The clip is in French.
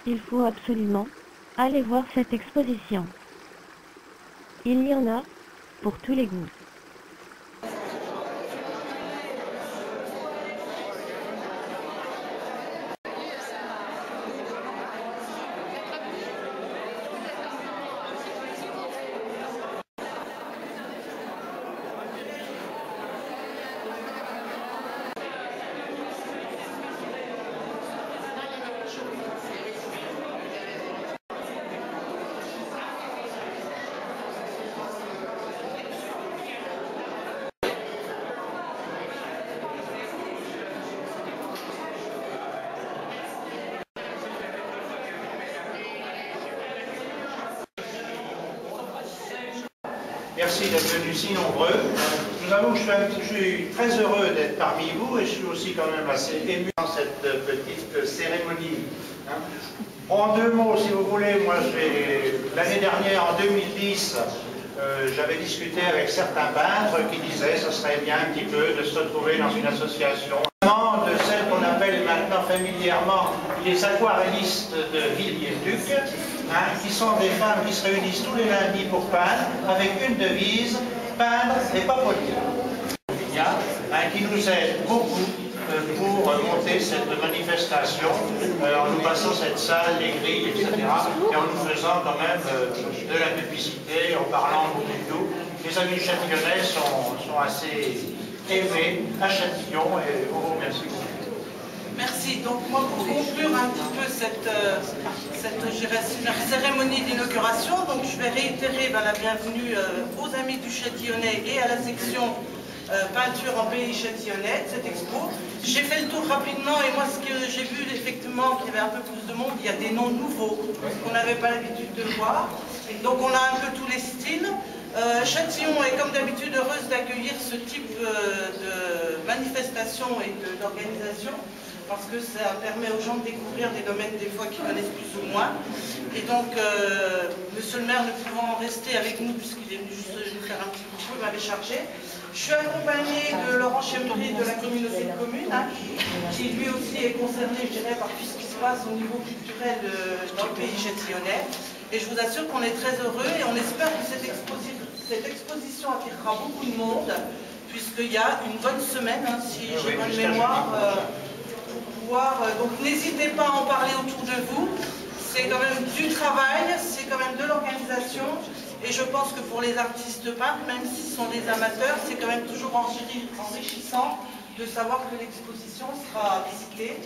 Il faut absolument aller voir cette exposition. Il y en a pour tous les goûts. Merci d'être venus si nombreux. Je vous avoue que je suis très heureux d'être parmi vous et je suis aussi quand même assez ému dans cette petite cérémonie. En deux mots, si vous voulez, moi l'année dernière, en 2010, j'avais discuté avec certains peintres qui disaient que ce serait bien un petit peu de se retrouver dans une association de celles qu'on appelle maintenant familièrement les aquarellistes de Vivier-le-Duc, qui sont des femmes qui se réunissent tous les lundis pour peindre, avec une devise, peindre et pas polir. Qui nous aide beaucoup pour monter cette manifestation, en nous passant cette salle, les grilles, etc., et en nous faisant quand même de la publicité, en parlant beaucoup de tout. Les amis châtillonnais sont assez aimés à Châtillon, et on vous remercie. Merci. Donc moi, pour conclure un petit peu cette cérémonie d'inauguration, donc je vais réitérer la bienvenue aux amis du Châtillonnais et à la section peinture en pays châtillonnais de cette expo. J'ai fait le tour rapidement et moi ce que j'ai vu effectivement qu'il y avait un peu plus de monde, il y a des noms nouveaux qu'on n'avait pas l'habitude de voir. Donc on a un peu tous les styles. Châtillon est comme d'habitude heureuse d'accueillir ce type de manifestation et d'organisation parce que ça permet aux gens de découvrir des domaines des fois qu'ils connaissent plus ou moins. Et donc, monsieur le maire ne pouvant rester avec nous puisqu'il est venu juste nous faire un petit coucou, il m'avait chargé. Je suis accompagnée de Laurent Chemry de la communauté de communes, qui lui aussi est concerné, je dirais, par tout ce qui se passe au niveau culturel du pays châtillonnais. Et je vous assure qu'on est très heureux et on espère que cette exposition attirera beaucoup de monde, puisqu'il y a une bonne semaine, si j'ai bonne mémoire, pour pouvoir... donc n'hésitez pas à en parler autour de vous. C'est quand même du travail, c'est quand même de l'organisation. Et je pense que pour les artistes peintres, même s'ils sont des amateurs, c'est quand même toujours enrichissant de savoir que l'exposition sera visitée.